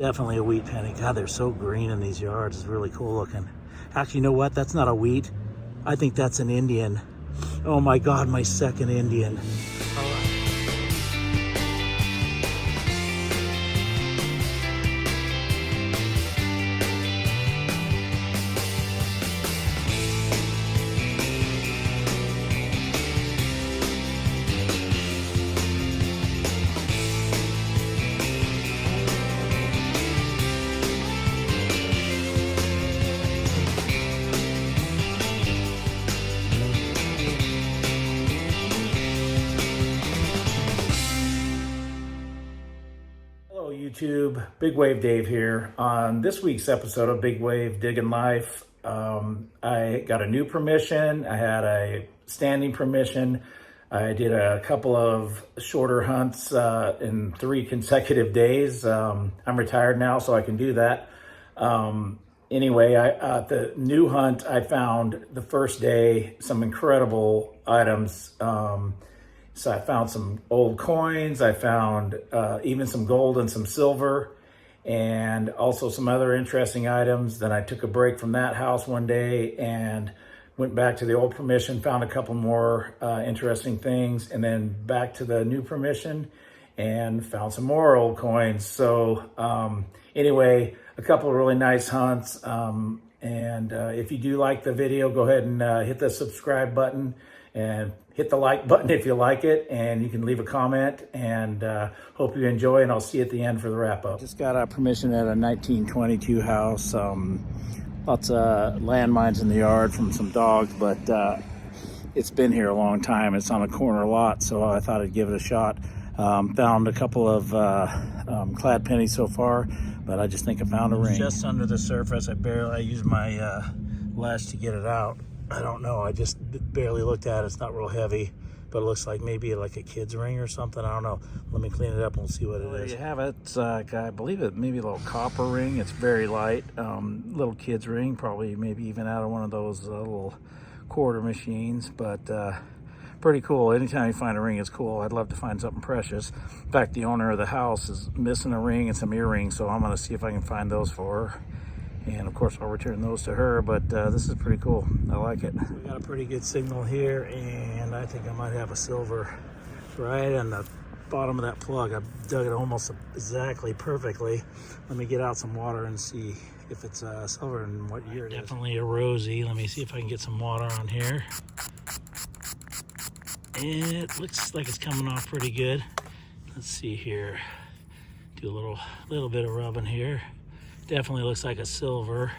Definitely a wheat penny. God, they're so green in these yards. It's really cool looking. Actually, you know what? That's not a wheat. I think that's an Indian. Oh my God, my second Indian. All right. Hello YouTube, Big Wave Dave here. On this week's episode of Big Wave Digging Life, I got a new permission. I had a standing permission. I did a couple of shorter hunts in 3 consecutive days. I'm retired now, so I can do that. Anyway, the new hunt, I found the first day some incredible items. So I found some old coins, I found even some gold and some silver, and also some other interesting items. Then I took a break from that house one day and went back to the old permission, found a couple more interesting things, and then back to the new permission and found some more old coins. So anyway, a couple of really nice hunts. And if you do like the video, go ahead and hit the subscribe button and hit the like button if you like it, and you can leave a comment, and hope you enjoy, and I'll see you at the end for the wrap up. Just got permission at a 1922 house. Lots of landmines in the yard from some dogs, but it's been here a long time. It's on a corner lot, so I thought I'd give it a shot. Found a couple of clad pennies so far, but I just think I found a ring. Just under the surface. I used my lash to get it out. I don't know, I just barely looked at it. It's not real heavy, but it looks like maybe like a kid's ring or something. I don't know. Let me clean it up and we'll see what it is. There you have it. It's I believe it maybe a little copper ring. It's very light. Little kid's ring, probably maybe even out of one of those little quarter machines, but pretty cool. Anytime you find a ring, it's cool. I'd love to find something precious. In fact, the owner of the house is missing a ring and some earrings, so I'm gonna see if I can find those for her. And of course I'll return those to her, but this is pretty cool. I like it. We got a pretty good signal here, and I think I might have a silver right on the bottom of that plug. I dug it almost exactly perfectly. Let me get out some water and see if it's silver and what year it is. Definitely a rosy. Let me see if I can get some water on here. It looks like it's coming off pretty good. Let's see here. Do a little bit of rubbing here. Definitely looks like a silver.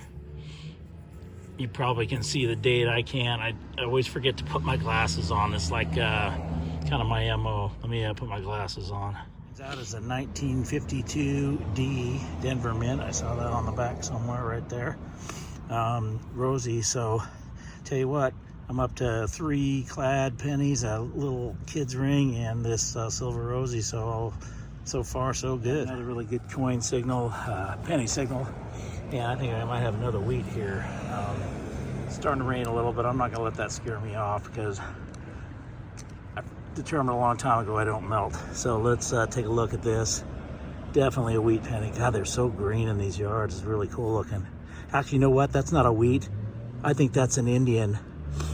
You probably can see the date. I can't. I always forget to put my glasses on. It's like kind of my MO. Let me put my glasses on. That is a 1952 D Denver Mint. I saw that on the back somewhere right there. Rosy. So tell you what, I'm up to 3 clad pennies, a little kid's ring, and this silver rosy. So far, so good. Another really good coin signal, penny signal. Yeah, I think I might have another wheat here. It's starting to rain a little bit. I'm not gonna let that scare me off because I determined a long time ago I don't melt. So let's take a look at this. Definitely a wheat penny. God, they're so green in these yards. It's really cool looking. Actually, you know what? That's not a wheat. I think that's an Indian.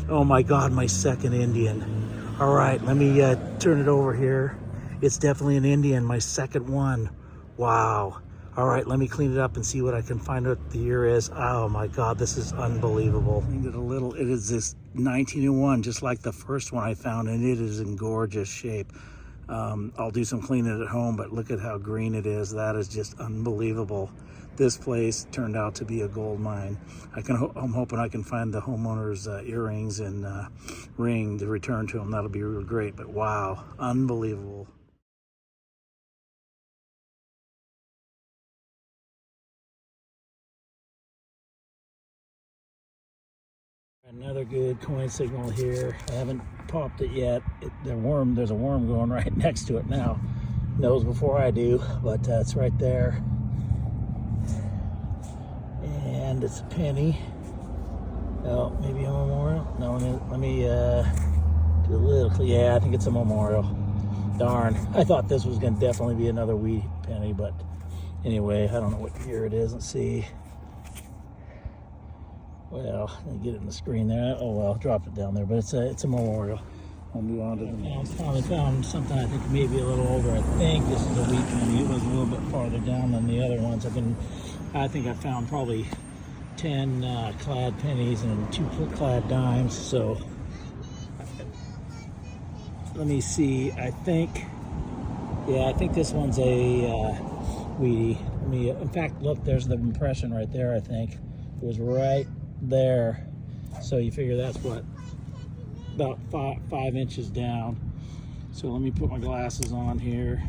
Oh my God, my second Indian. All right, let me turn it over here. It's definitely an Indian, my second one. Wow. All right, let me clean it up and see what I can find what the year is. Oh my God, this is unbelievable. It is this 1901, just like the first one I found, and it is in gorgeous shape. I'll do some cleaning at home, but look at how green it is. That is just unbelievable. This place turned out to be a gold mine. I'm hoping I can find the homeowner's earrings and ring to return to him. That'll be real great, but wow, unbelievable. Another good coin signal here. I haven't popped it yet. There's a worm going right next to it now. Knows before I do, but it's right there. And it's a penny. Oh, maybe a memorial? No, let me do a little. Yeah, I think it's a memorial. Darn, I thought this was gonna definitely be another wee penny, but Anyway, I don't know what year it is. Let's see. Well, let me get it in the screen there. Oh well, drop it down there. But it's a memorial. We'll move on to the next. I finally found something I think maybe a little older. I think this is a wheat penny. It was a little bit farther down than the other ones. I think I found probably 10 clad pennies and 2 clad dimes. So let me see. I think this one's a wheatie. In fact, look, there's the impression right there. I think it was right there. So you figure that's what, about 5 inches down. So let me put my glasses on here.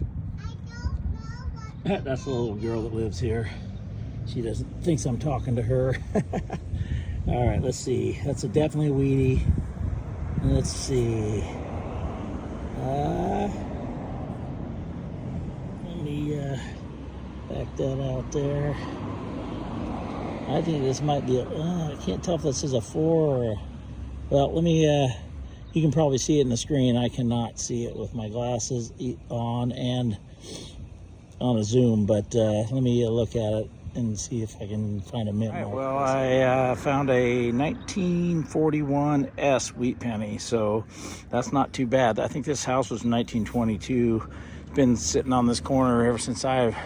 That's the little girl that lives here. She thinks I'm talking to her. All right, let's see. That's definitely a wheatie. Let's see. Let me back that out there. I think this might be I can't tell if this is a 4 or well, let me, you can probably see it in the screen. I cannot see it with my glasses on and on a zoom, but let me look at it and see if I can find a mint mark. Well, I found a 1941 S wheat penny, so that's not too bad. I think this house was 1922. It's been sitting on this corner ever since I've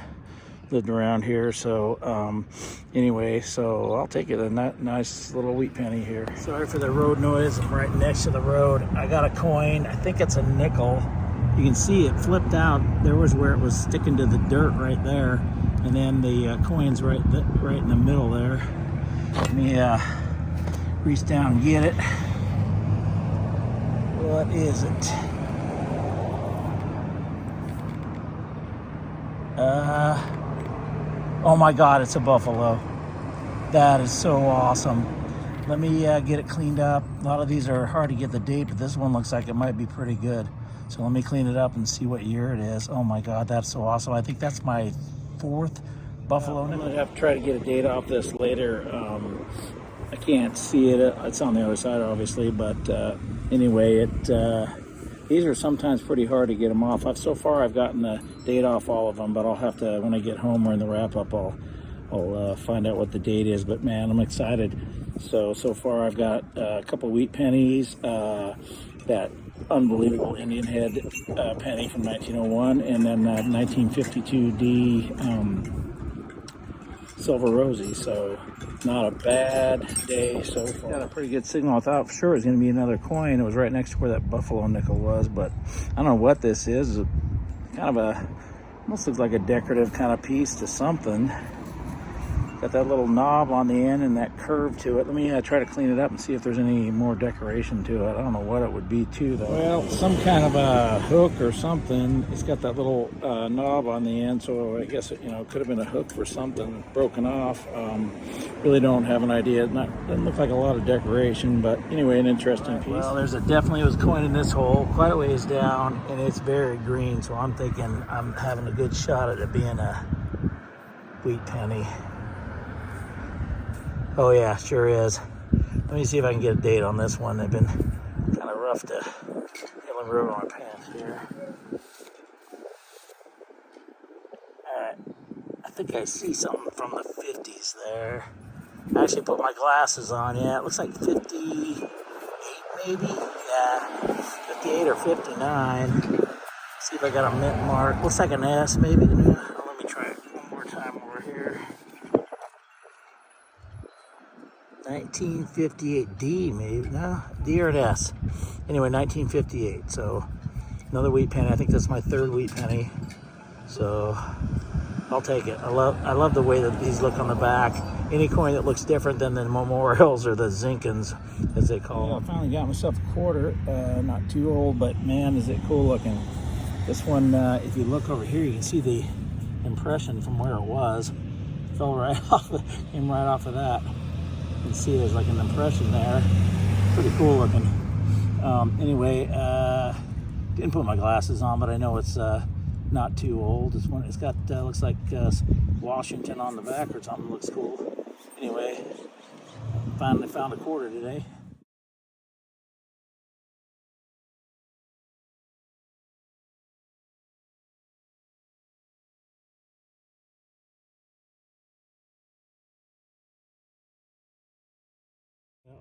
lived around here. So anyway, so I'll take it. A nice little wheat penny here. Sorry for the road noise. I'm right next to the road. I got a coin. I think it's a nickel. You can see it flipped out. There was where it was sticking to the dirt right there, and then the coin's right in the middle there. Let me reach down and get it. What is it? Oh my God, it's a buffalo. That is so awesome. Let me get it cleaned up. A lot of these are hard to get the date, but this one looks like it might be pretty good. So let me clean it up and see what year it is. Oh my God, that's so awesome. I think that's my 4th buffalo. I'm gonna have to try to get a date off this later. I can't see it. It's on the other side, obviously, but anyway, these are sometimes pretty hard to get them off. So far, I've gotten the date off all of them, but I'll have to, when I get home or in the wrap-up, I'll find out what the date is. But man, I'm excited. So far I've got a couple wheat pennies, that unbelievable Indian head penny from 1901, and then that 1952D Silver Rosie. So not a bad day so far. Got a pretty good signal. I thought for sure it was going to be another coin. It was right next to where that buffalo nickel was, but I don't know what this is. It's kind of almost looks like a decorative kind of piece to something. Got that little knob on the end and that curve to it. Let me try to clean it up and see if there's any more decoration to it. I don't know what it would be too, though. Well, some kind of a hook or something. It's got that little knob on the end, so I guess it could have been a hook for something broken off. Really don't have an idea. Doesn't look like a lot of decoration, but anyway, an interesting piece. Well, there's definitely was coin in this hole, quite a ways down, and it's very green. So I'm thinking I'm having a good shot at it being a wheat penny. Oh yeah, sure is. Let me see if I can get a date on this one. They've been kind of rough to get them over my pants here. Alright, I think I see something from the 50s there. I actually put my glasses on. Yeah, it looks like 58 maybe. Yeah, 58 or 59. See if I got a mint mark. Looks like an S maybe. Let me try it one more time over here. 1958D maybe. No, D or an S. Anyway, 1958. So another wheat penny. I think that's my 3rd wheat penny. So I'll take it. I love the way that these look on the back. Any coin that looks different than the memorials or the Zinkins, as they call them. I finally got myself a quarter. Not too old, but man, is it cool looking. This one, if you look over here, you can see the impression from where it was. It fell right off, came right off of that. You can see there's like an impression there. Pretty cool looking. Anyway, didn't put my glasses on, but I know it's not too old. It's got looks like Washington on the back or something. Looks cool. Anyway, finally found a quarter today.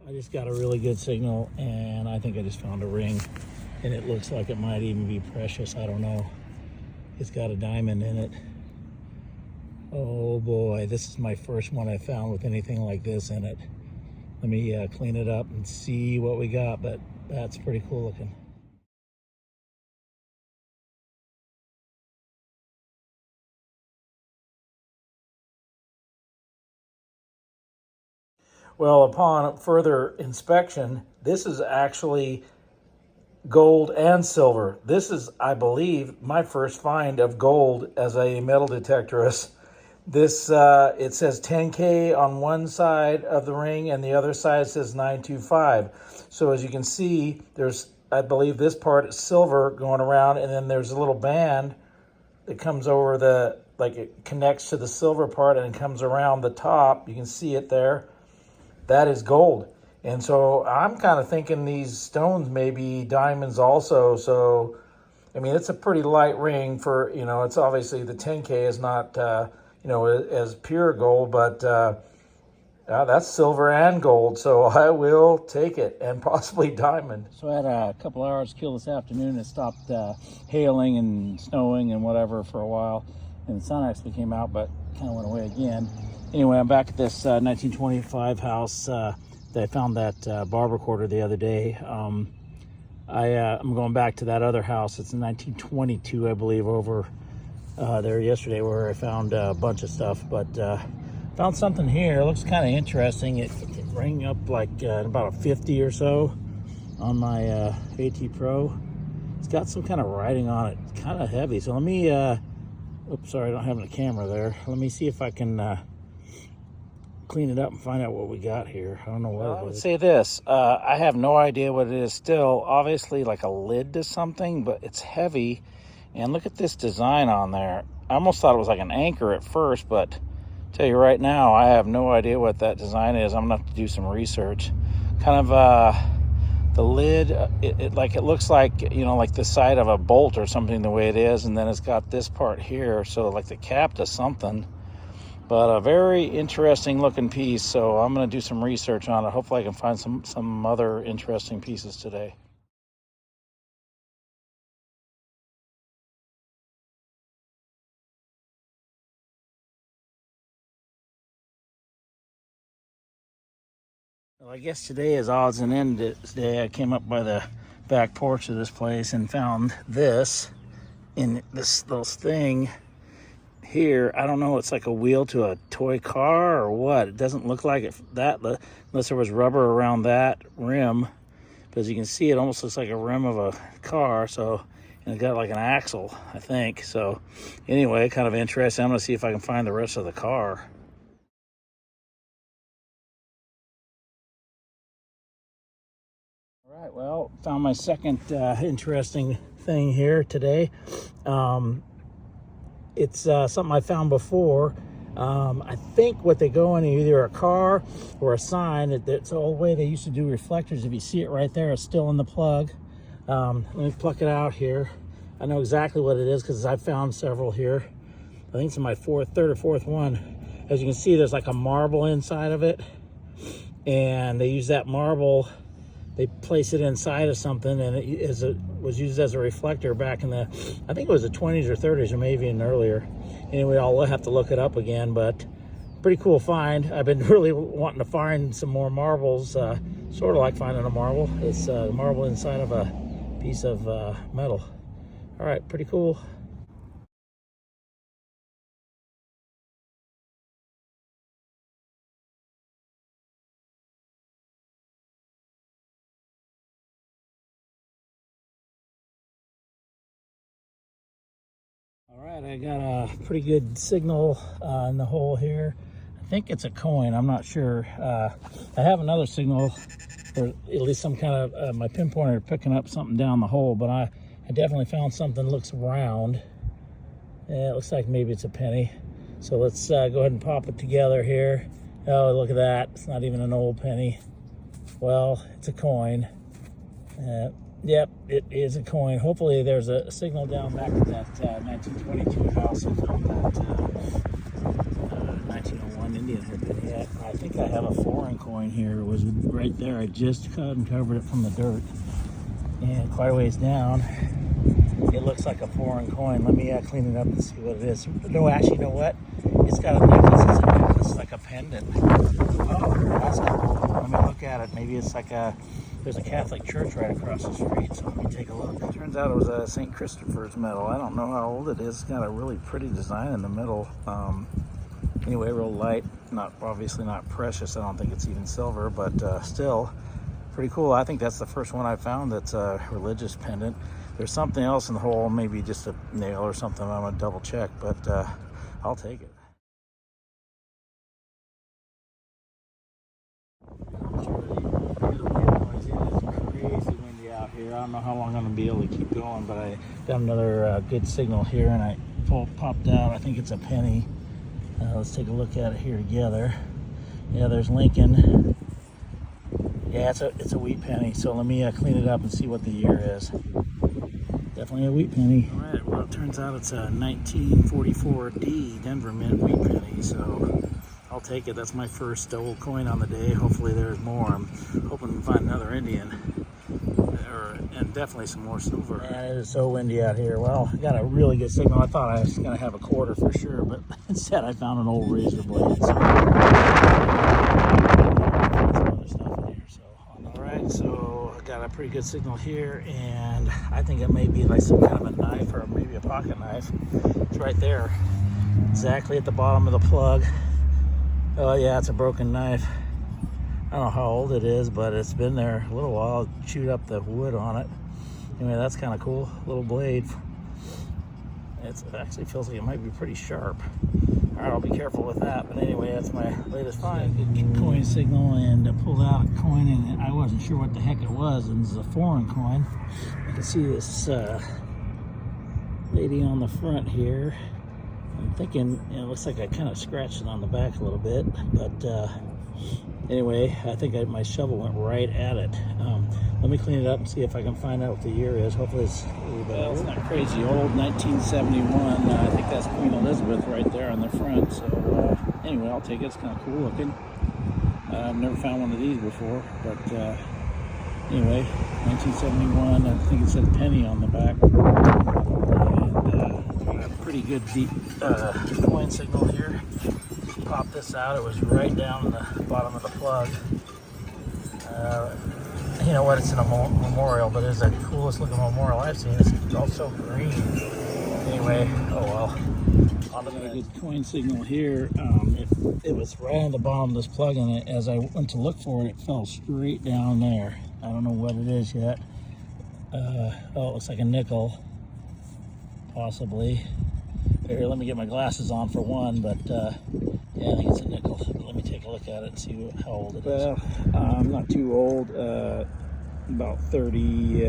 I just got a really good signal, and I think I just found a ring, and it looks like it might even be precious. I don't know. It's got a diamond in it. Oh boy, this is my first one I found with anything like this in it. Let me clean it up and see what we got, but that's pretty cool looking. Well, upon further inspection, this is actually gold and silver. This is, I believe, my first find of gold as a metal detectorist. This, it says 10K on one side of the ring and the other side says 925. So as you can see, there's, I believe this part is silver going around, and then there's a little band that comes over the, like it connects to the silver part and comes around the top. You can see it there. That is gold. And so I'm kind of thinking these stones may be diamonds also. So, I mean, it's a pretty light ring for, you know, it's obviously the 10K is not, you know, as pure gold, but that's silver and gold. So I will take it, and possibly diamond. So I had a couple hours kill this afternoon. It stopped hailing and snowing and whatever for a while. And the sun actually came out, but kind of went away again. Anyway, I'm back at this 1925 house that I found that bar recorder the other day. I'm going back to that other house. It's in 1922, I believe, over there yesterday, where I found a bunch of stuff. But found something here. It looks kind of interesting. It rang up like about a 50 or so on my AT Pro. It's got some kind of writing on it. It's kind of heavy. So let me, oops, sorry, I don't have a camera there. Let me see if I can clean it up and find out what we got here. I don't know what I would say this. I have no idea what it is still. Obviously like a lid to something, but it's heavy. And look at this design on there. I almost thought it was like an anchor at first, but I tell you right now, I have no idea what that design is. I'm gonna have to do some research. Kind of the lid, it looks like, you know, like the side of a bolt or something the way it is, and then it's got this part here, so like the cap to something. But a very interesting looking piece, so I'm going to do some research on it. Hopefully I can find some other interesting pieces today. Well, I guess today is odds and ends day. I came up by the back porch of this place and found this in this little thing here. I don't know, it's like a wheel to a toy car or what. It doesn't look like it that, unless there was rubber around that rim. But as you can see, it almost looks like a rim of a car. So, and it's got like an axle, I think. So anyway, kind of interesting. I'm gonna see if I can find the rest of the car. All right, well, found my second interesting thing here today. It's something I found before. I think what they go in either a car or a sign. It's the old way they used to do reflectors. If you see it right there, it's still in the plug. Let me pluck it out here. I know exactly what it is because I've found several here. I think it's in my third or fourth one. As you can see, there's like a marble inside of it, and they use that marble. They place it inside of something, and it was used as a reflector back in the, I think it was the 20s or 30s, or maybe even earlier. Anyway, I'll have to look it up again, but pretty cool find. I've been really wanting to find some more marbles, sort of like finding a marble. It's a marble inside of a piece of metal. All right, pretty cool. All right, I got a pretty good signal in the hole here. I think it's a coin, I'm not sure. I have another signal, or at least some kind of, my pinpointer picking up something down the hole, but I definitely found something that looks round. Yeah, it looks like maybe it's a penny. So let's go ahead and pop it together here. Oh, look at that, it's not even an old penny. Well, it's a coin. Yep, it is a coin. Hopefully there's a signal down back at that 1922 house. I found that 1901 Indian Indian had been hit. I think I have a foreign coin here. It was right there. I just cut and covered it from the dirt. And quite a ways down, it looks like a foreign coin. Let me clean it up and see what it is. No, actually, you know what? It's got a necklace. It's a necklace, like a pendant. Oh, that's cool. Let me look at it. Maybe it's like there's a Catholic church right across the street, so let me take a look. It turns out it was a St. Christopher's medal. I don't know how old it is. It's got a really pretty design in the middle. Anyway, real light. Obviously not precious. I don't think it's even silver, but still pretty cool. I think that's the first one I found that's a religious pendant. There's something else in the hole, maybe just a nail or something. I'm gonna double check, but I'll take it. Crazy windy out here. I don't know how long I'm gonna be able to keep going, but I got another good signal here, and I popped out. I think it's a penny. Let's take a look at it here together. Yeah, there's Lincoln. Yeah, it's a wheat penny. So let me clean it up and see what the year is. Definitely a wheat penny. All right, well, it turns out it's a 1944 Denver Mint wheat penny. So I'll take it. That's my first old coin on the day. Hopefully there's more. I'm hoping to find another Indian. And definitely some more silver. Man, it is so windy out here. Well, I got a really good signal. I thought I was going to have a quarter for sure, but instead I found an old razor blade. So, so I got a pretty good signal here, and I think it may be like some kind of a knife or maybe a pocket knife. It's right there, exactly at the bottom of the plug. Oh yeah, it's a broken knife. I don't know how old it is, but it's been there a little while. Chewed up the wood on it. Anyway, that's kind of cool. Little blade. It actually feels like it might be pretty sharp. All right, I'll be careful with that. But anyway, that's my latest find. Good coin signal, and pulled out a coin, and I wasn't sure what the heck it was. And this is a foreign coin. You can see this lady on the front here. I'm thinking it looks like I kind of scratched it on the back a little bit, but anyway, I think my shovel went right at it. Let me clean it up and see if I can find out what the year is. Hopefully it's a little bit old. It's not crazy old, 1971. I think that's Queen Elizabeth right there on the front. So anyway, I'll take it. It's kind of cool looking. I've never found one of these before, but anyway, 1971. I think it said penny on the back. And a pretty good deep coin signal here. Pop this out. It was right down in the bottom of the plug. You know what? It's in a memorial, but it's the coolest looking memorial I've seen. It's also green. Anyway, oh well. On the good coin signal here. It was right on the bottom of this plug, and as I went to look for it, it fell straight down there. I don't know what it is yet. Oh, it looks like a nickel, possibly. Here, let me get my glasses on for one, but yeah, I think it's a nickel. Let me take a look at it and see how old it is. Well, I'm not too old. About 30,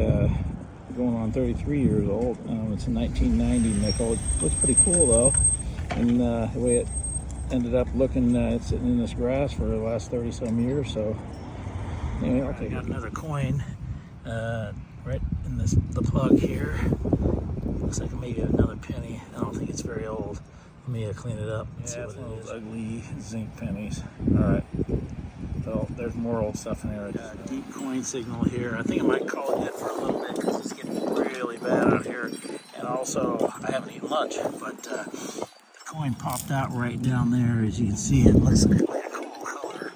going on 33 years old. It's a 1990 nickel. It looks pretty cool though, and the way it ended up looking, it's sitting in this grass for the last 30 some years. So anyway, I'll take it. I got another coin right in the plug here. Looks like maybe another penny. I don't think it's very old. Let me clean it up and see what it is. Ugly zinc pennies. All right. So there's more old stuff in there. Deep coin signal here. I think I might call it in for a little bit because it's getting really bad out here. And also, I haven't eaten lunch, but the coin popped out right down there. As you can see, it looks like a cool color.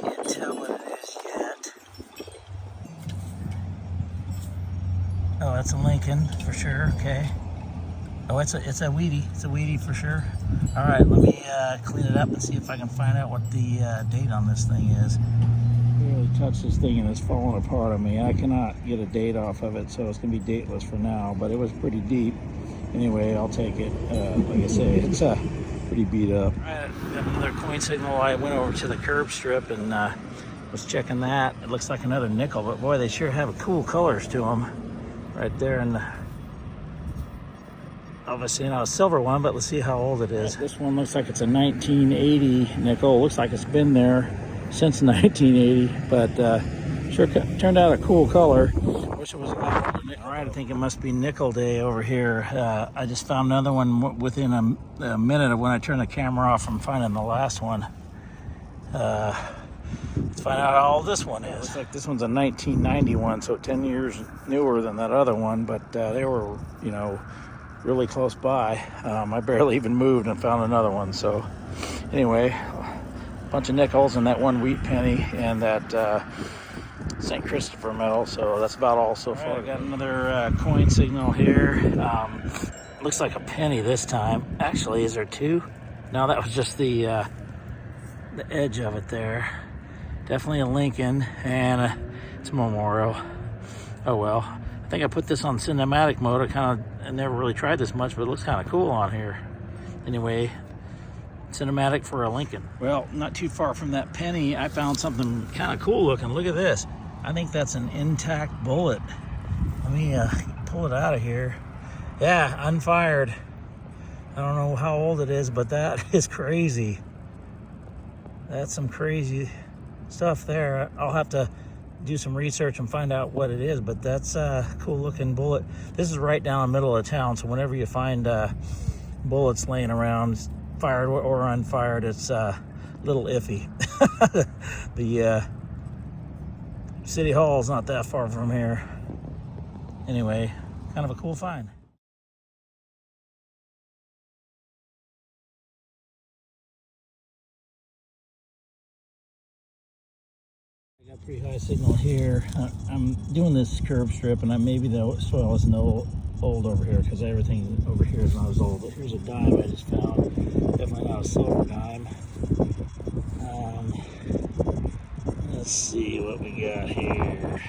Can't tell what it is yet. Oh, that's a Lincoln for sure. Okay. Oh, it's a Wheatie. It's a Wheatie for sure. All right, let me clean it up and see if I can find out what the date on this thing is. I really touched this thing and it's falling apart on me. I cannot get a date off of it, so it's gonna be dateless for now. But it was pretty deep. Anyway, I'll take it. Like I say, it's pretty beat up. All right, got another coin signal. I went over to the curb strip and was checking that. It looks like another nickel, but boy, they sure have cool colors to them. Right there in the. Obviously, you know, a silver one, but let's see how old it is. This one looks like it's a 1980 nickel. Looks like it's been there since 1980, but sure turned out a cool color. Wish it was a good nickel. All right, I think it must be nickel day over here. I just found another one within a minute of when I turned the camera off from finding the last one. Let's find out how old this one is. Looks like this one's a 1991, so 10 years newer than that other one, but they were, you know, really close by. I barely even moved and found another one. So anyway, a bunch of nickels and that one wheat penny and that St. Christopher medal. So that's about all so far. Right, I got another coin signal here. Looks like a penny this time. Actually, is there two? No, that was just the edge of it there. Definitely a Lincoln, and it's a memorial. Oh well. I think I put this on cinematic mode. I never really tried this much, but it looks kind of cool on here. Anyway, cinematic for a Lincoln. Well, not too far from that penny, I found something kind of cool looking. Look at this. I think that's an intact bullet. Let me pull it out of here. Yeah, unfired. I don't know how old it is, but that is crazy. That's some crazy stuff there. I'll have to do some research and find out what it is, but that's a cool looking bullet. This is right down the middle of town, so whenever you find bullets laying around, fired or unfired, it's a little iffy. The city hall is not that far from here. Anyway, kind of a cool find. I got pretty high signal here. I'm doing this curb strip, and maybe the soil is no old over here because everything over here is not as old. But here's a dime I just found. Definitely not a silver dime. Let's see what we got here.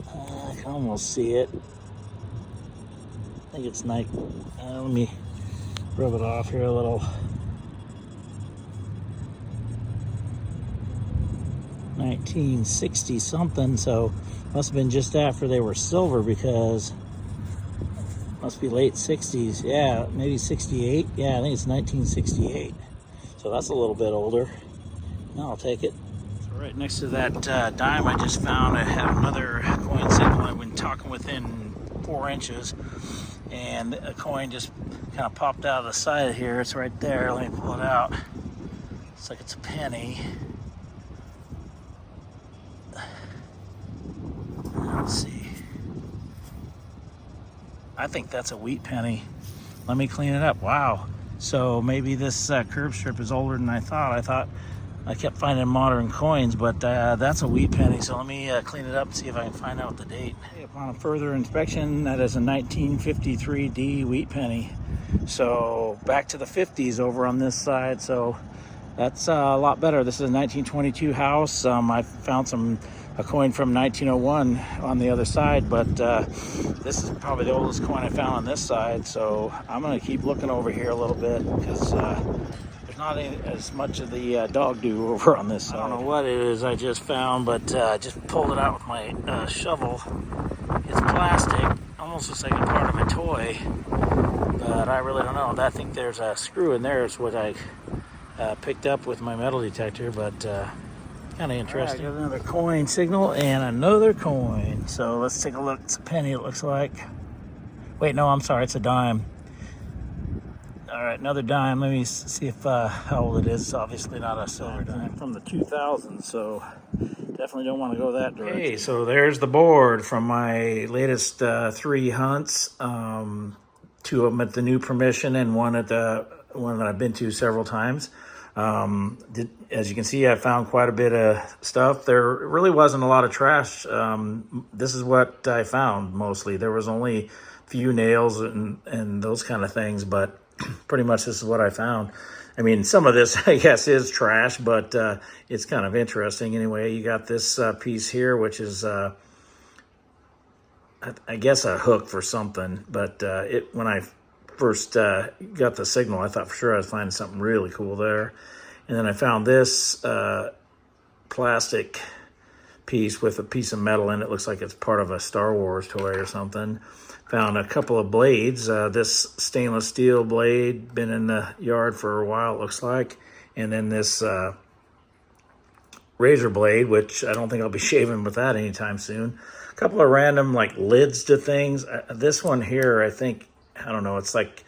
I can almost see it. I think it's night. Let me rub it off here a little. 1960 something, so must have been just after they were silver, because must be late 60s. Yeah, maybe 68. Yeah, I think it's 1968. So that's a little bit older. No, I'll take it. So right next to that dime I just found, I have another coin signal. I've been talking within 4 inches, and a coin just kind of popped out of the side of here. It's right there. Let me pull it out. Looks like it's a penny. Let's see. I think that's a wheat penny. Let me clean it up. Wow. So maybe this curb strip is older than I thought. I kept finding modern coins, but that's a wheat penny. So let me clean it up and see if I can find out the date. Upon a further inspection, that is a 1953 D wheat penny. So back to the 50s over on this side. So that's a lot better. This is a 1922 house. I found a coin from 1901 on the other side, but this is probably the oldest coin I found on this side. So I'm gonna keep looking over here a little bit, because there's not as much of the dog do over on this side. I don't know what it is I just found, but I just pulled it out with my shovel. It's plastic, almost looks like a part of a toy, but I really don't know. I think there's a screw in there. It's what I picked up with my metal detector, but kind of interesting. Right, I got another coin signal and another coin. So let's take a look. It's a penny, it looks like. Wait, no, I'm sorry, it's a dime. All right, another dime. Let me see if how old it is. It's obviously not a silver dime. From the 2000s, so definitely don't want to go that direction. Okay, so there's the board from my latest 3 hunts. 2 of them at the new permission, and one at the one that I've been to several times. As you can see, I found quite a bit of stuff. There really wasn't a lot of trash. This is what I found mostly. There was only a few nails and those kind of things, but pretty much this is what I found. I mean, some of this, I guess, is trash, but it's kind of interesting. Anyway, you got this piece here, which is, I guess, a hook for something. But when I first got the signal, I thought for sure I was finding something really cool there. And then I found this plastic piece with a piece of metal in it. Looks like it's part of a Star Wars toy or something. Found a couple of blades. This stainless steel blade, been in the yard for a while, it looks like. And then this razor blade, which I don't think I'll be shaving with that anytime soon. A couple of random like lids to things. This one here, I think, I don't know, it's like,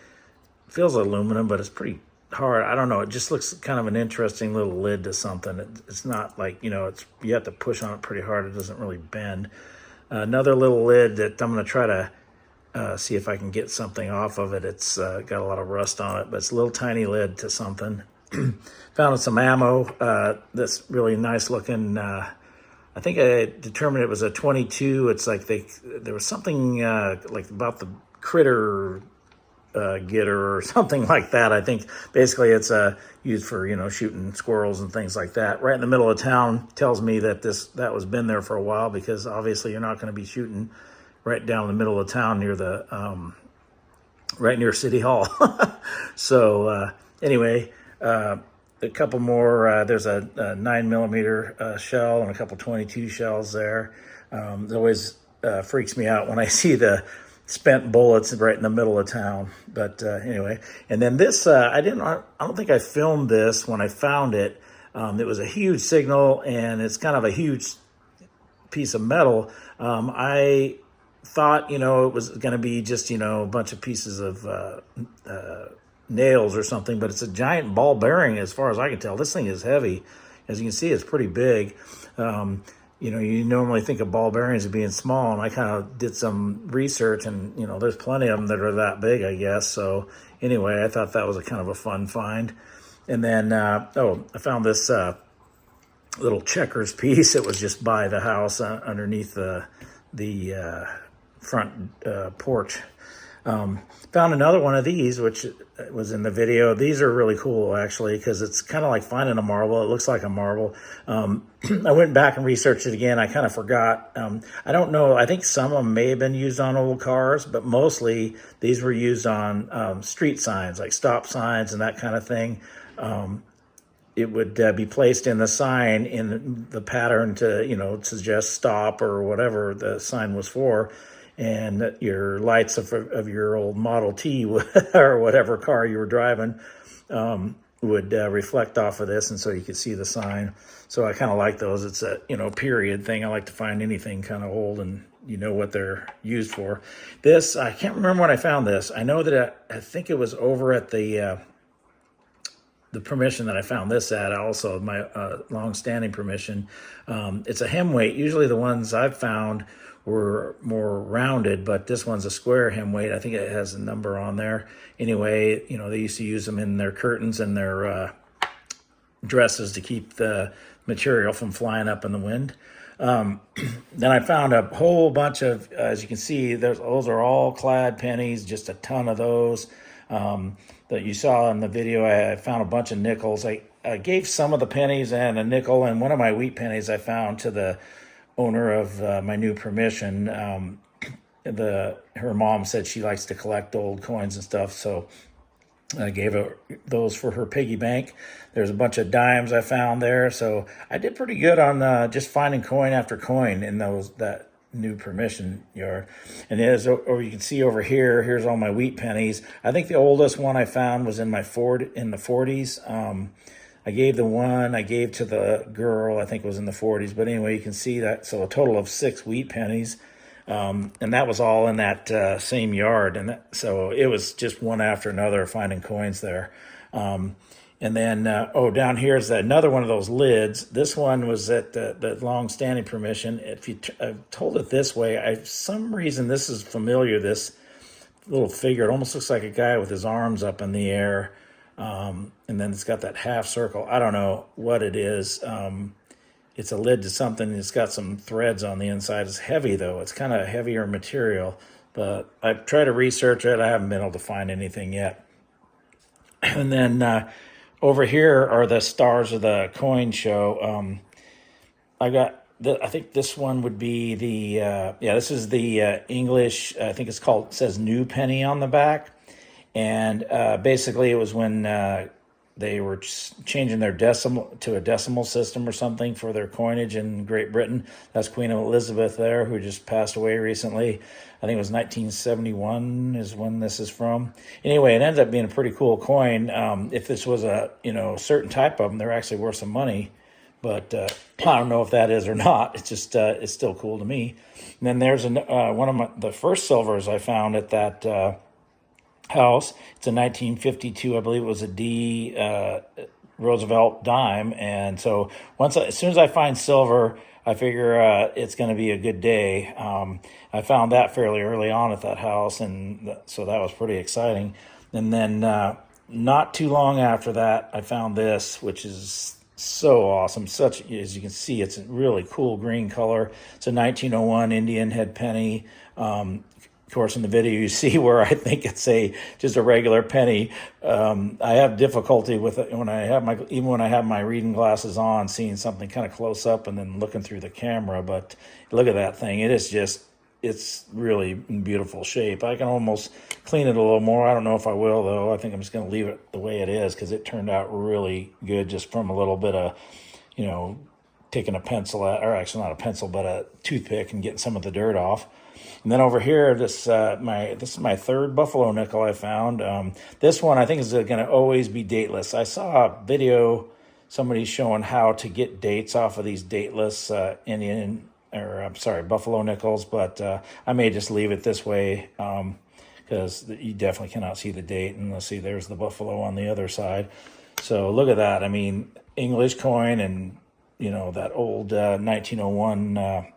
feels aluminum, but it's pretty hard. I don't know. It just looks kind of an interesting little lid to something. It's not like, you know, you have to push on it pretty hard. It doesn't really bend. Another little lid that I'm going to try to see if I can get something off of it. It's got a lot of rust on it, but it's a little tiny lid to something. Found some ammo that's really nice looking. I think I determined it was a 22. It's like there was something like about the critter getter or something like that. I think basically it's used for, you know, shooting squirrels and things like that. Right in the middle of town tells me that that was been there for a while, because obviously you're not going to be shooting right down in the middle of town near the right near City Hall. So anyway, a couple more. There's a 9mm shell and a couple 22 shells there. It always freaks me out when I see the spent bullets right in the middle of town. But anyway, and then this, I don't think I filmed this when I found it. It was a huge signal, and it's kind of a huge piece of metal. I thought, you know, it was going to be just, you know, a bunch of pieces of nails or something, but it's a giant ball bearing as far as I can tell. This thing is heavy. As you can see, it's pretty big. You know, you normally think of ball bearings as being small, and I kind of did some research, and, you know, there's plenty of them that are that big, I guess. So anyway, I thought that was a kind of a fun find. And then, I found this little checkers piece. It was just by the house underneath the front porch. Found another one of these, which was in the video. These are really cool, actually, because it's kind of like finding a marble. It looks like a marble. I went back and researched it again. I kind of forgot. I don't know. I think some of them may have been used on old cars, but mostly these were used on street signs, like stop signs and that kind of thing. It would be placed in the sign in the pattern to, you know, suggest stop or whatever the sign was for. And your lights of your old Model T or whatever car you were driving would reflect off of this, and so you could see the sign. So I kind of like those. It's a, you know, period thing. I like to find anything kind of old and you know what they're used for. This, I can't remember when I found this. I know that I think it was over at the permission that I found this at, also my long-standing permission. It's a hem weight. Usually the ones I've found were more rounded, but this one's a square hem weight. I think it has a number on there. Anyway, you know, they used to use them in their curtains and their dresses to keep the material from flying up in the wind. Then I found a whole bunch of, as you can see, those are all clad pennies, just a ton of those. That you saw in the video. I found a bunch of nickels. I gave some of the pennies and a nickel and one of my wheat pennies I found to the owner of my new permission. Her mom said she likes to collect old coins and stuff, so I gave her those for her piggy bank. There's a bunch of dimes I found there, so I did pretty good on just finding coin after coin in that new permission yard. And or you can see over here, here's all my wheat pennies. I think the oldest one I found was in the 40s. I gave the one I gave to the girl, I think it was in the 40s. But anyway, you can see that. So a total of 6 wheat pennies. And that was all in that same yard. So it was just one after another finding coins there. And then, down here is another one of those lids. This one was at the long-standing permission. If I've told it this way, for some reason this is familiar, this little figure. It almost looks like a guy with his arms up in the air. And then it's got that half circle. I don't know what it is. It's a lid to something. It's got some threads on the inside. It's heavy, though. It's kind of heavier material. But I've tried to research it. I haven't been able to find anything yet. And then over here are the stars of the coin show. I think this one would be this is the English, I think it says new penny on the back. And basically it was when they were changing their decimal to a decimal system or something for their coinage in Great Britain. That's Queen Elizabeth there, who just passed away recently. I think it was 1971 is when this is from. Anyway, it ends up being a pretty cool coin. If this was a certain type of them, they're actually worth some money but I don't know if that is or not. It's just it's still cool to me. And then there's one of the first silvers I found at that house. It's a 1952, I believe it was a D Roosevelt dime. And so as soon as I find silver, I figure it's going to be a good day. I found that fairly early on at that house, and so that was pretty exciting. And then not too long after that, I found this, which is so awesome. Such, as you can see, it's a really cool green color. It's a 1901 Indian head penny. Of course, in the video you see where I think it's just a regular penny. I have difficulty with it when I have my reading glasses on, seeing something kind of close up and then looking through the camera. But look at that thing; it's really in beautiful shape. I can almost clean it a little more. I don't know if I will though. I think I'm just going to leave it the way it is because it turned out really good just from a little bit of, taking a pencil out, or actually not a pencil, but a toothpick and getting some of the dirt off. And then over here, this is my third buffalo nickel I found. This one I think is going to always be dateless. I saw a video, somebody showing how to get dates off of these dateless buffalo nickels, but I may just leave it this way because you definitely cannot see the date. And let's see, there's the buffalo on the other side. So look at that. I mean, English coin and that old 1901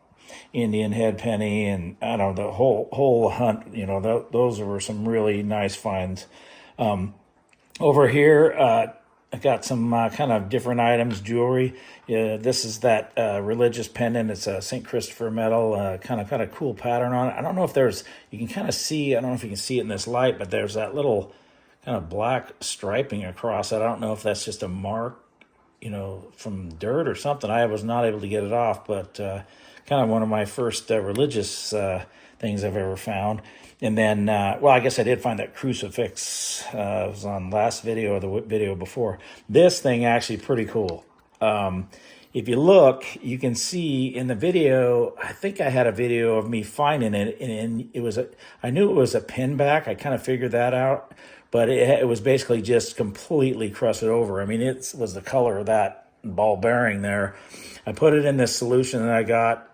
Indian head penny, and I don't know, the whole hunt. Those were some really nice finds. Over here, I got some kind of different items, jewelry. This is that religious pendant. It's a St. Christopher medal, kind of cool pattern on it. I don't know if you can kind of see, I don't know if you can see it in this light, but there's that little kind of black striping across it. I don't know if that's just a mark, from dirt or something. I was not able to get it off, but kind of one of my first religious things I've ever found. And then, I guess I did find that crucifix. It was on last video or the video before. This thing actually pretty cool. If you look, you can see in the video, I think I had a video of me finding it, and I knew it was a pin back. I kind of figured that out, but it was basically just completely crusted over. I mean, it was the color of that ball bearing there. I put it in this solution that I got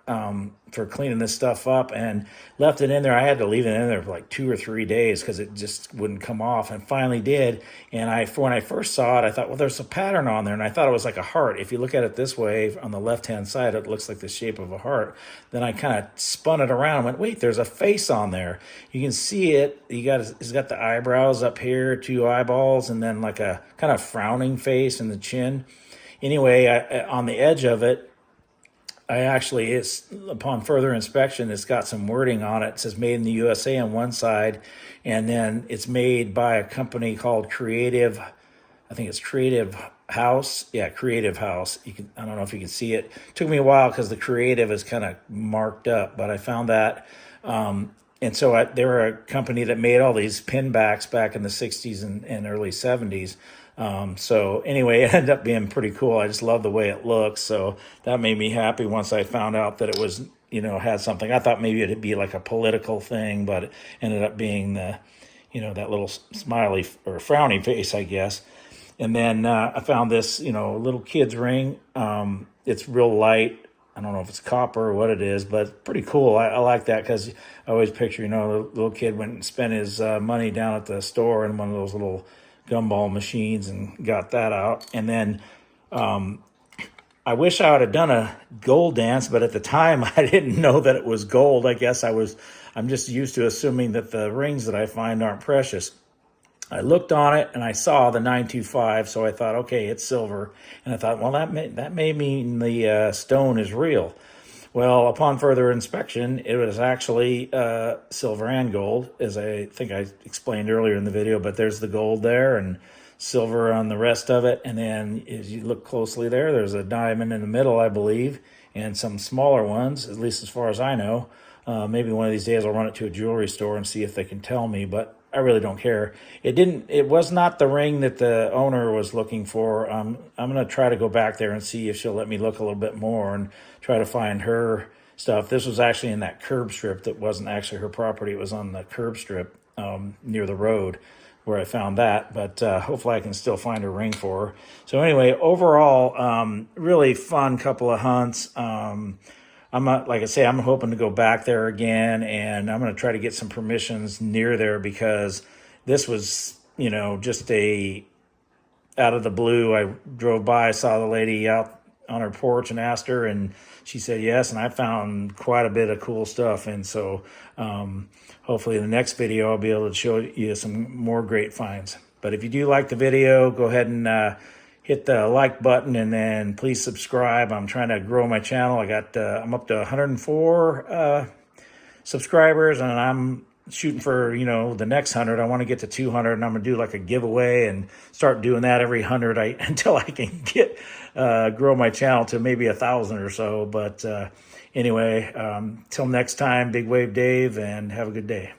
for cleaning this stuff up and left it in there. I had to leave it in there for like 2 or 3 days because it just wouldn't come off, and finally did. And when I first saw it, I thought, well, there's a pattern on there, and I thought it was like a heart. If you look at it this way on the left-hand side, it looks like the shape of a heart. Then I kind of spun it around and went, wait, there's a face on there. You can see it. It's got the eyebrows up here, 2 eyeballs, and then like a kind of frowning face in the chin. Anyway, on the edge of it, upon further inspection, it's got some wording on it. It says made in the USA on one side, and then it's made by a company called Creative House. Yeah, Creative House. I don't know if you can see it. It took me a while because the creative is kind of marked up, but I found that. And so they were a company that made all these pin backs back in the 60s and early 70s. So anyway, it ended up being pretty cool. I just love the way it looks. So that made me happy once I found out that it was, had something. I thought maybe it'd be like a political thing, but it ended up being that little smiley or frowny face, I guess. And then I found this, little kid's ring. It's real light. I don't know if it's copper or what it is, but pretty cool. I like that because I always picture, the little kid went and spent his money down at the store in one of those little gumball machines and got that out. And then I wish I would have done a gold dance, but at the time I didn't know that it was gold. I guess I'm just used to assuming that the rings that I find aren't precious. I looked on it and I saw the 925, so I thought, okay, it's silver. And I thought, well, that may mean the stone is real. Well, upon further inspection, it was actually silver and gold, as I think I explained earlier in the video. But there's the gold there and silver on the rest of it. And then as you look closely there's a diamond in the middle, I believe, and some smaller ones, at least as far as I know. Maybe one of these days I'll run it to a jewelry store and see if they can tell me, but I really don't care. It was not the ring that the owner was looking for. I'm going to try to go back there and see if she'll let me look a little bit more and try to find her stuff. This was actually in that curb strip that wasn't actually her property. It was on the curb strip near the road. where I found that, but hopefully I can still find a ring for her. So anyway, overall, really fun couple of hunts. I'm not, like I say, I'm hoping to go back there again, and I'm going to try to get some permissions near there, because this was, just out of the blue. I drove by, saw the lady out on her porch and asked her, and she said yes, and I found quite a bit of cool stuff. And so hopefully in the next video I'll be able to show you some more great finds. But if you do like the video, go ahead and hit the like button, and then please subscribe. I'm trying to grow my channel. I'm up to 104 subscribers, and I'm shooting for, the next 100. I want to get to 200, and I'm going to do like a giveaway and start doing that every 100 until I can grow my channel to maybe 1,000 or so. But anyway, till next time, Big Wave Dave, and have a good day.